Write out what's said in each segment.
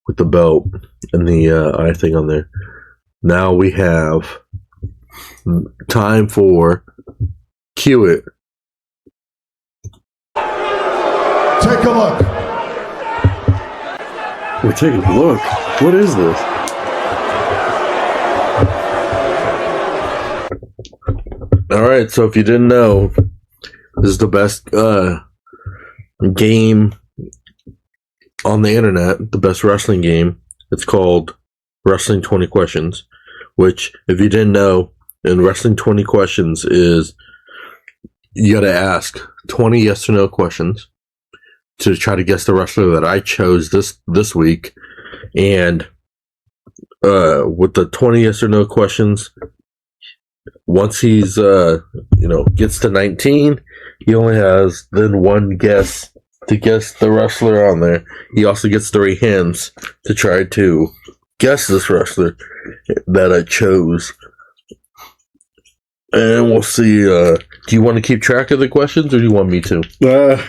with the belt and the eye thing on there. Now we have time for Cue It. Take a look. We're taking a look. What is this? All right, so if you didn't know, this is the best game on the internet, the best wrestling game. It's called Wrestling 20 Questions, which, if you didn't know, in Wrestling 20 Questions is you got to ask 20 yes or no questions to try to guess the wrestler that I chose this week. And with the 20 yes or no questions, once he's gets to 19, he only has then one guess to guess the wrestler on there. He also gets 3 hands to try to guess this wrestler that I chose. And we'll see. Do you want to keep track of the questions, or do you want me to?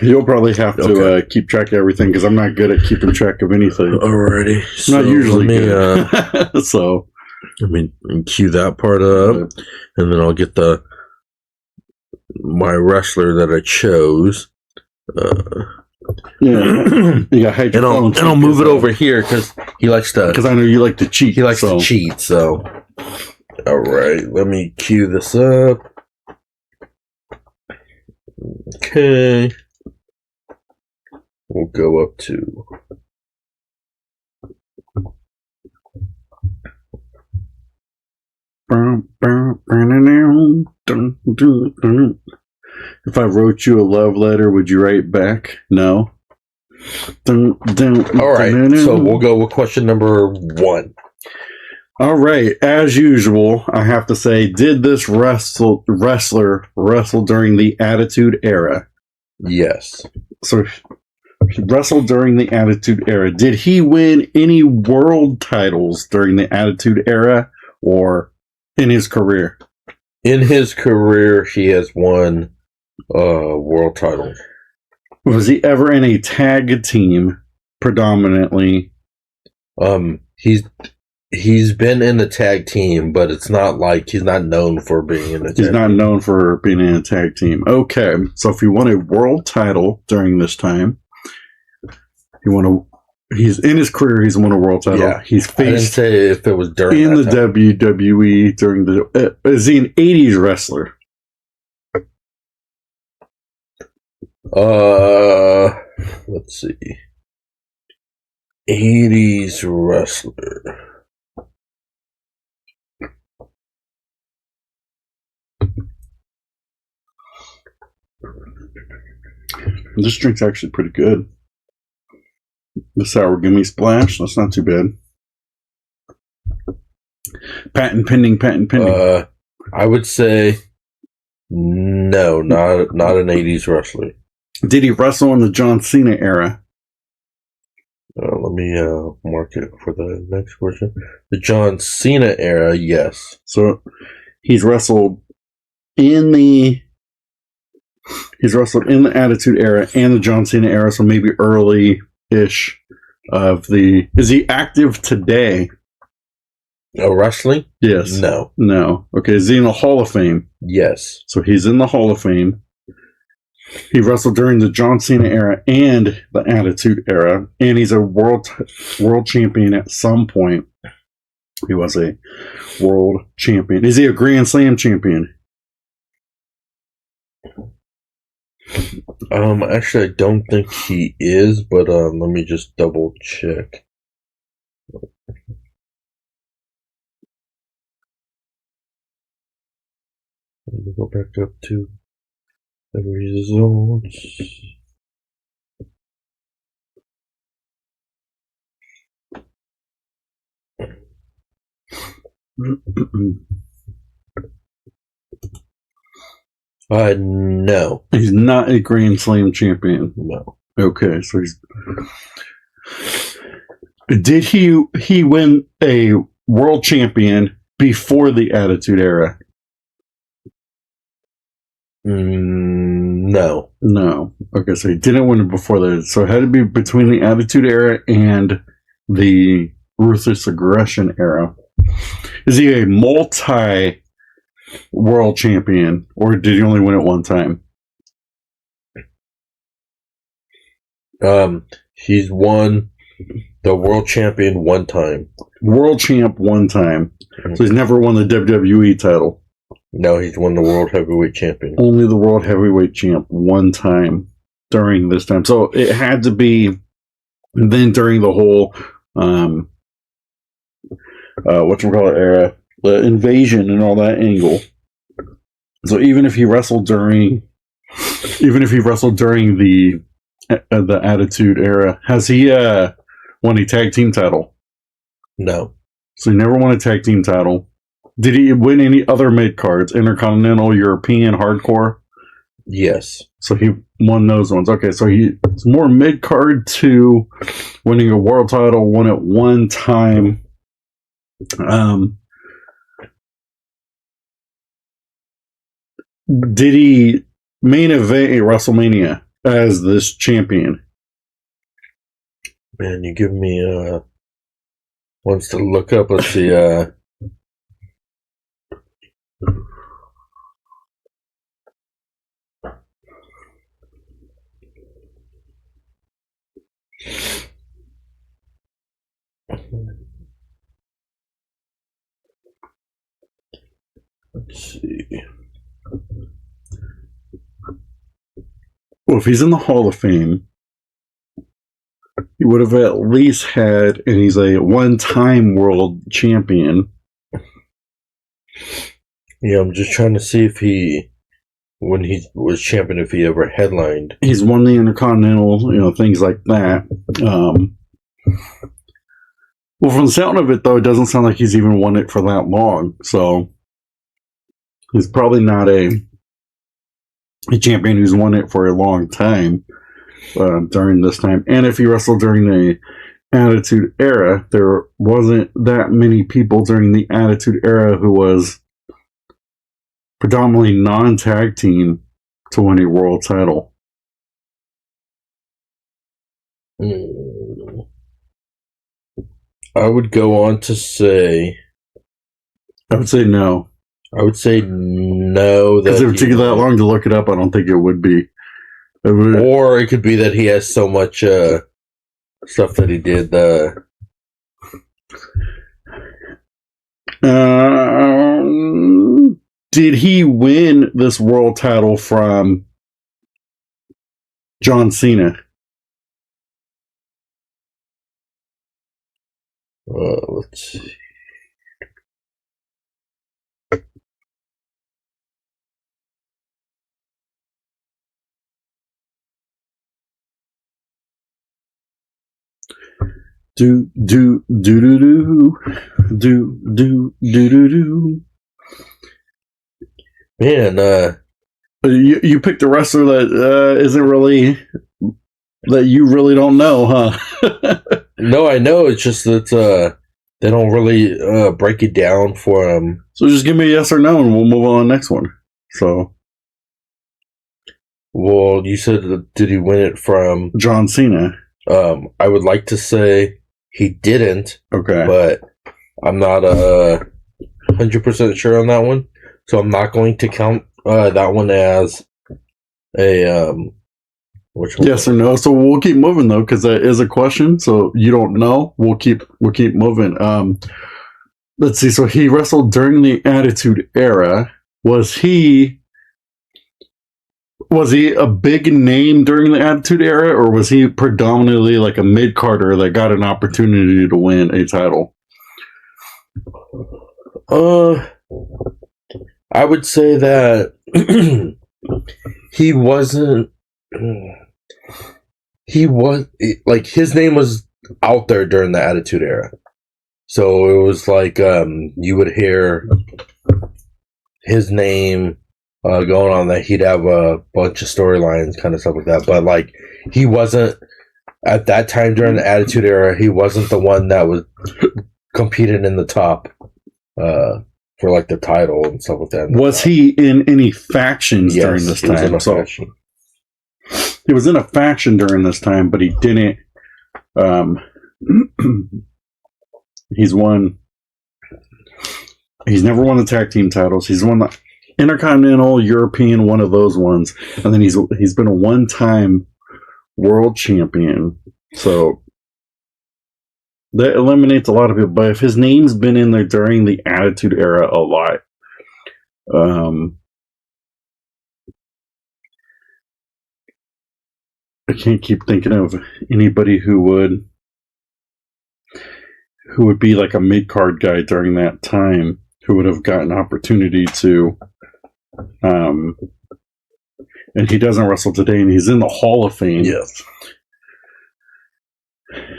You'll probably have to keep track of everything, because I'm not good at keeping track of anything. Alrighty. So not usually good. So let me cue that part up, and then I'll get my wrestler that I chose. You got I'll move it over here because he likes to. Because I know you like to cheat. He likes to cheat. So, all right, let me cue this up. Okay, we'll go up to. If I wrote you a love letter, would you write back? No. All right, so we'll go with question number 1. All right, as usual, I have to say, did this wrestler wrestle during the Attitude Era? Yes. So he wrestled during the Attitude Era. Did he win any world titles during the Attitude Era or in his career? In his career, he has won world titles. Was he ever in a tag team predominantly? He's been in the tag team, but it's not like he's not known for being in a tag team. He's not known for being in a tag team. Okay, so if he won a world title during this time, he's in his career, he's won a world title. Yeah, he's faced. I didn't say if it was during in the time. WWE during the. Is he an 80s wrestler? Let's see. 80s wrestler. This drink's actually pretty good. The sour gimme splash, that's not too bad. Patent pending. I would say no, not an 80s wrestler. Did he wrestle in the John Cena era? Let me mark it for the next question. The John Cena era, yes. So he's wrestled in the Attitude Era and the John Cena era, so maybe early-ish of the... Is he active today? Wrestling? Yes. No. Okay, is he in the Hall of Fame? Yes. So he's in the Hall of Fame. He wrestled during the John Cena era and the Attitude Era, and he's a world champion at some point. He was a world champion. Is he a Grand Slam champion? Actually, I don't think he is, but let me just double check. Let me go back up to the results. No. He's not a Grand Slam champion. No. Okay, so he's... Did he win a world champion before the Attitude Era? No. No. Okay, so he didn't win it before that. So it had to be between the Attitude Era and the Ruthless Aggression era. Is he a multi-world champion, or did he only win it one time? He's won the world champion one time. World champ one time. So he's never won the WWE title. No, he's won the world heavyweight champion. Only the world heavyweight champ one time during this time. So it had to be then during the whole whatchamacallit era, the invasion and all that angle. So even if he wrestled during the Attitude Era, has he won a tag team title? No. So he never won a tag team title. Did he win any other mid cards? Intercontinental, European, Hardcore? Yes. So he won those ones. Okay, so he's more mid card to winning a world title, won it one time. Did he main event a WrestleMania as this champion? Man, you give me ones to look up. Let's see. Let's see. Well, if he's in the Hall of Fame, he would have at least had, and he's a one-time world champion. Yeah, I'm just trying to see if when he was champion, if he ever headlined. He's won the Intercontinental, things like that. Well, from the sound of it, though, it doesn't sound like he's even won it for that long. So he's probably not a champion who's won it for a long time during this time. And if he wrestled during the Attitude Era, there wasn't that many people during the Attitude Era who was predominantly non-tag team to win a world title. I would go on to say... I would say no. I would say no. Because if it took you that long to look it up, I don't think it would be. Or it could be that he has so much stuff that he did. Did he win this world title from John Cena? Let's see. Do. Man, you picked a wrestler that isn't really, that you really don't know, huh? No, I know. It's just that they don't really break it down for him. So just give me a yes or no, and we'll move on to the next one. So, well, you said did he win it from John Cena? I would like to say he didn't. Okay, but I'm not 100% sure on that one, so I'm not going to count that one as a yes or no. So we'll keep moving though, because that is a question. So you don't know. We'll keep moving. Let's see. So he wrestled during the Attitude Era. Was he a big name during the Attitude Era, or was he predominantly like a mid-carder that got an opportunity to win a title? I would say that he wasn't. He was like, his name was out there during the Attitude Era, so it was like you would hear his name going on, that he'd have a bunch of storylines, kind of stuff like that. But like, he wasn't at that time during the Attitude Era. He wasn't the one that was competing in the top for like the title and stuff like that. Was he in any factions during this time? He was in a faction. He was in a faction during this time, but he didn't He's never won the tag team titles. He's won the Intercontinental, European, one of those ones, and then he's been a one-time world champion. So that eliminates a lot of people. But if his name's been in there during the Attitude Era a lot, I can't keep thinking of anybody who would be like a mid-card guy during that time who would have gotten an opportunity to, and he doesn't wrestle today, and he's in the Hall of Fame. Yes.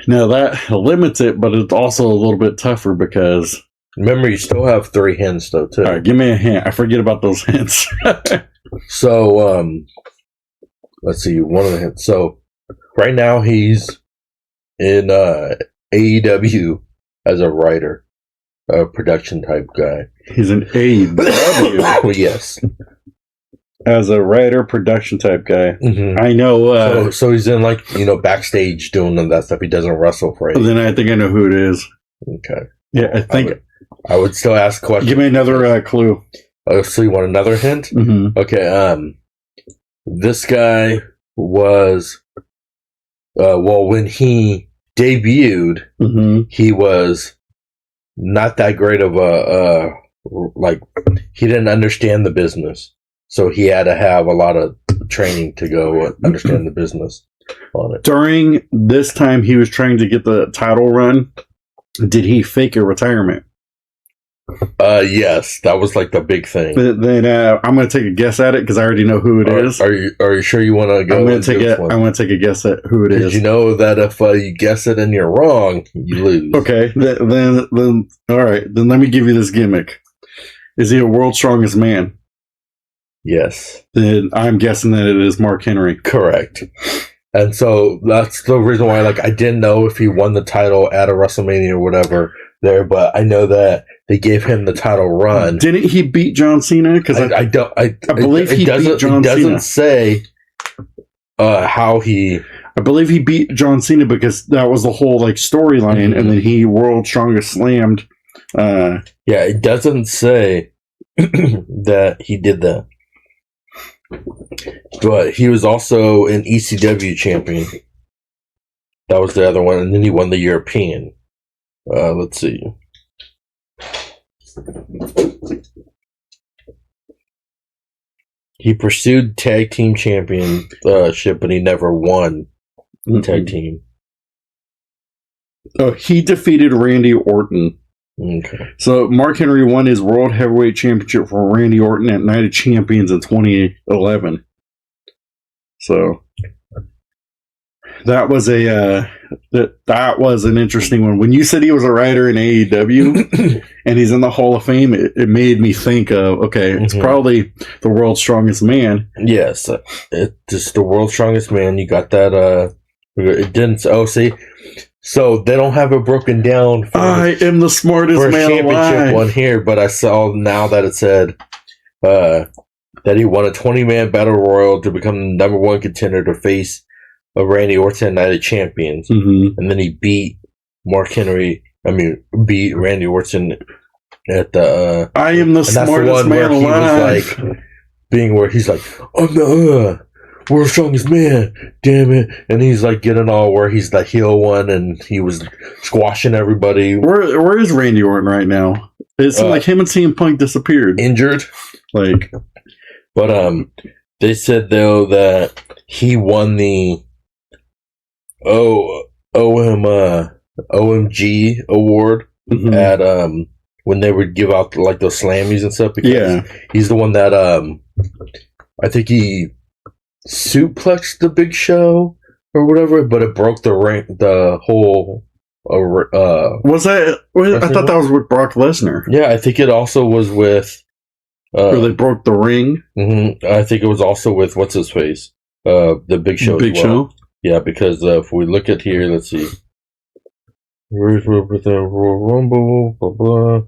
Now that limits it, but it's also a little bit tougher because... Remember, you still have 3 hints, though, too. All right, give me a hint. I forget about those hints. So, let's see, one of the hints. So, right now he's in AEW as a writer, a production type guy. He's an AEW. Yes. As a writer, production type guy. Mm-hmm. I know. So he's in, like, backstage doing that stuff. He doesn't wrestle for AEW. Then I think I know who it is. Okay. Yeah, I think... I would still ask questions. Give me another clue. Oh, so you want another hint? Mm-hmm. Okay, this guy was, when he debuted, mm-hmm. he was not that great of he didn't understand the business. So he had to have a lot of training to go understand the business on it. During this time he was trying to get the title run, did he fake a retirement? Yes, that was like the big thing. Then I'm going to take a guess at it because I already know who it is. Are you sure you want to go? I'm going to take a guess at who it is. Did you know that if you guess it and you're wrong, you lose? Okay, then all right. Then let me give you this gimmick. Is he a world's strongest man? Yes. Then I'm guessing that it is Mark Henry. Correct. And so that's the reason why, I didn't know if he won the title at a WrestleMania or whatever there, but I know that they gave him the title run. Didn't he beat John Cena? Because I believe he beat John Cena. It doesn't say how he. I believe he beat John Cena because that was the whole storyline, mm-hmm. and then he world strongest slammed. Yeah, it doesn't say that he did that. But he was also an ECW champion. That was the other one, and then he won the European. Let's see. He pursued tag team championship, but he never won the tag team. Oh, he defeated Randy Orton. Okay. So Mark Henry won his World Heavyweight Championship from Randy Orton at Night of Champions in 2011. So that was that was an interesting one. When you said he was a writer in AEW and he's in the Hall of Fame, it made me think of, okay, it's probably the world's strongest man. Yes, it's just the world's strongest man. You got that. It didn't. Oh, see. So they don't have it broken down. I am the smartest man championship alive. One here, but I saw now that it said that he won a 20-man battle royal to become the number one contender to face Randy Orton at Night of Champions, and then he beat beat Randy Orton at the. I am the smartest man alive. He was being where he's like, I'm the world's strongest man, damn it, and he's getting all where he's the heel one, and he was squashing everybody. Where is Randy Orton right now? It seemed like him and CM Punk disappeared, injured. But they said though that he won the OMG award at when they would give out those Slammies and stuff, because he's the one that I think he suplexed the Big Show or whatever, but it broke the whole. Was that? I thought that was with Brock Lesnar. Yeah, I think it also was with. Where they broke the ring. I think it was also with what's his face, the Big Show. Big Show. Yeah, because if we look at here, let's see. Where's the Royal Rumble? Blah blah.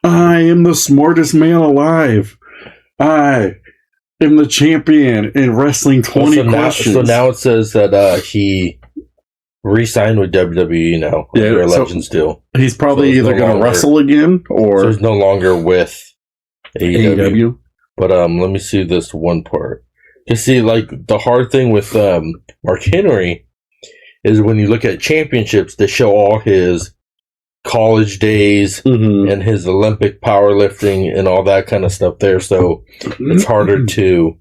I am the smartest man alive. I am the champion in wrestling 20 questions. So now it says that he re-signed with WWE now. Yeah, Under a so- Legends deal. He's probably So it's either no going to longer- wrestle again So or he's no longer with AEW. AEW. But let me see this one part. You see, like, the hard thing with Mark Henry is when you look at championships, they show all his college days Mhm. and his Olympic powerlifting and all that kind of stuff there. So it's harder to.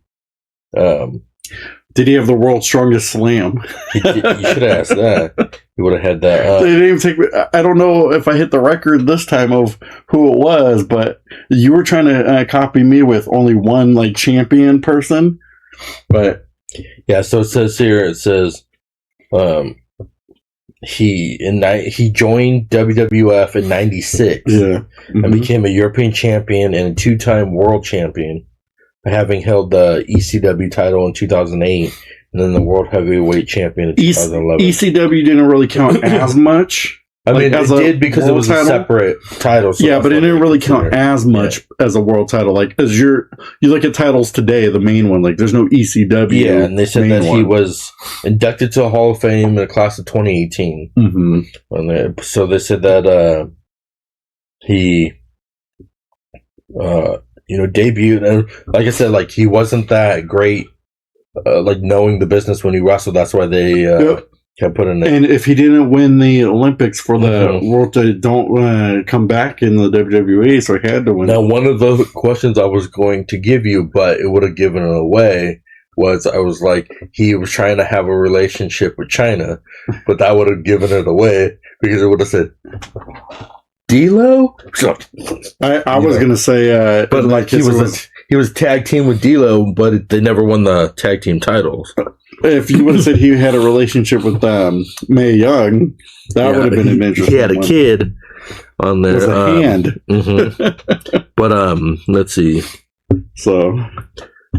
Did he have the world's strongest slam? You should have asked that. You would have had that. They didn't even take. I don't know if I hit the record this time of who it was, but you were trying to copy me with only one like champion person. But Yeah, so it says here. It says he joined WWF in '96 yeah, and became a European champion and a two-time world champion, having held the ECW title in 2008 and then the World Heavyweight Champion in 2011. ECW didn't really count as much. I mean, like, as it a did because it world was title? a separate title. So Yeah, that's but it what didn't they really consider. count as much as a world title. Like as you look at titles today, the main one, like there's no ECW. Yeah, and they said main that he one. was inducted to the Hall of Fame in the class of 2018. Mhm. So they said that he, debuted, and like I said, like he wasn't that great, like knowing the business when he wrestled. That's why they Yep. kept putting it. And if he didn't win the Olympics for the Mhm. world, they don't come back in the WWE, so he had to win. Now, one of the questions I was going to give you, but it would have given it away, was I was like, he was trying to have a relationship with China, but that would have given it away because it would have said, D'Lo? I was gonna say, But like he was tag team with D'Lo, but they never won the tag team titles. if you would have said he had a relationship with Mae Young, that would have been an interesting. He had a one. kid on there. With a hand. Mhm. But let's see. So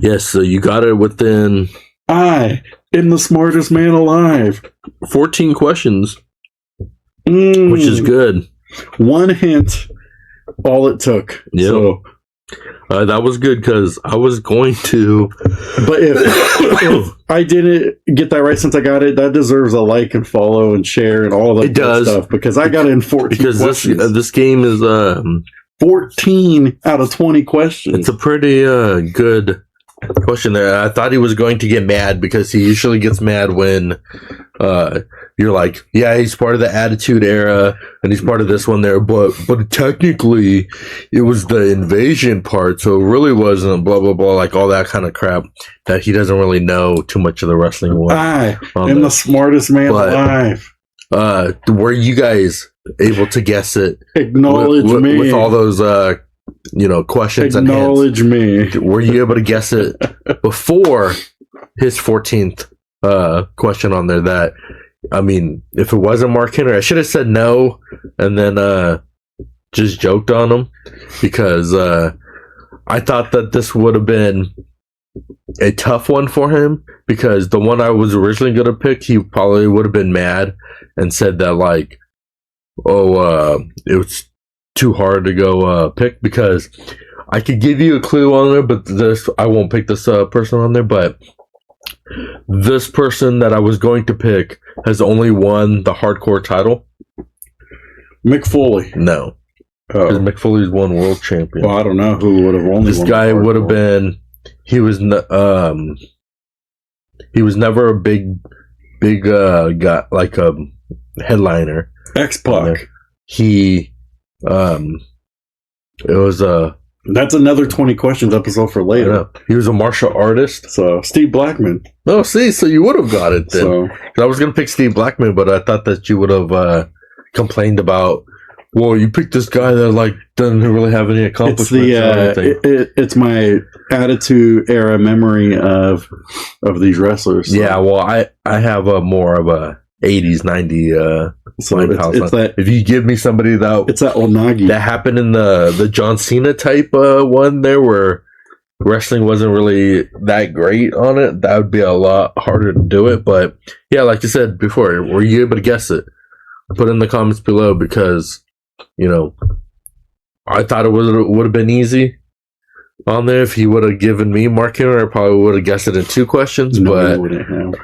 Yes, so you got it within I am the smartest man alive. 14 questions, Mm. which is good. One hint, all it took. Yep. So, That was good because I was going to. but if I didn't get that right since I got it, that deserves a like and follow and share and all that It does. stuff because I got it in 14 Because questions. this game is 14 out of 20 questions. it's a pretty good question there. I thought he was going to get mad because he usually gets mad when you're like, yeah, he's part of the Attitude Era and he's part of this one there, but technically it was the invasion part, so it really wasn't blah blah blah, like all that kind of crap that he doesn't really know too much of the wrestling one. I on am there. the smartest man But- alive. Were you guys able to guess it Acknowledge me. with all those questions and hints? Acknowledge me. Were you able to guess it before his 14th question on there? That, I mean, if it wasn't Mark Henry, I should have said no and then just joked on him because I thought that this would have been a tough one for him because the one I was originally going to pick, he probably would have been mad and said that, like, it was too hard to go pick because I could give you a clue on there, but I won't pick this person on there, but this person that I was going to pick has only won the hardcore title. Mick Foley. No, because Oh. Mick Foley's one world champion. Well, I don't know who would have only This won guy the would have hardcore. been. He was never a big guy, like a headliner. X-Pac. He it was That's another 20 questions episode for later. he was a martial artist. So, Steve Blackman. Oh, see, so you would have got it then. So, 'Cause I was gonna pick Steve Blackman, but I thought that you would have complained about. Well, you picked this guy that like doesn't really have any it's accomplishments or anything. it's my Attitude Era memory of these wrestlers. So, Yeah, well, I have a more of a 80s, 90s so mind palace. it's that If you give me somebody that Onagi. that happened in the John Cena type one there where wrestling wasn't really that great on it, that would be a lot harder to do it. But yeah, like you said before, were you able to guess it? Put in the comments below because I thought it would have been easy, on there. If he would have given me Mark Henry, I probably would have guessed it in 2 questions. No, but you wouldn't have.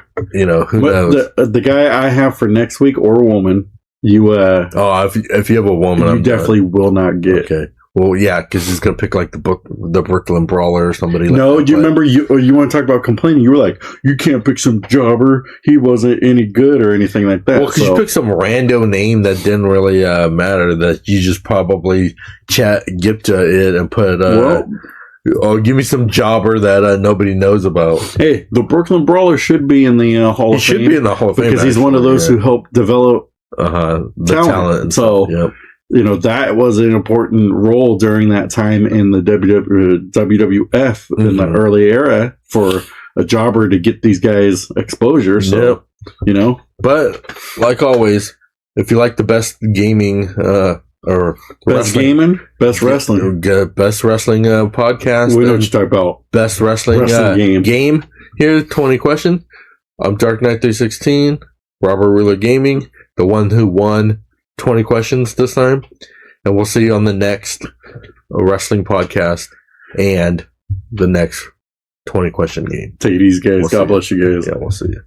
Who knows? The guy I have for next week or woman, you if you have a woman, you definitely will not get. Okay. Well, yeah, because he's gonna pick like the Brooklyn Brawler or somebody. No, like that, do you remember you want to talk about complaining? You were like, you can't pick some jobber. He wasn't any good or anything like that. Well, because you picked some rando name that didn't really matter. That you just probably get to it and put. Give me some jobber that nobody knows about. Hey, the Brooklyn Brawler should be in the Hall of Fame. He should be in the Hall of Fame because he's one of those who helped develop the talent. So. Yep. That was an important role during that time in the WWF in the early era for a jobber to get these guys exposure. So, But, like always, if you like the best gaming or best gaming, best wrestling podcast, we know what you talk about. Best wrestling game. Here's 20 questions. I'm Dark Knight 316, Robert Wheeler Gaming, the one who won 20 questions this time, and we'll see you on the next wrestling podcast and the next 20 question game. Take it easy, guys. God bless you guys. Yeah, we'll see you.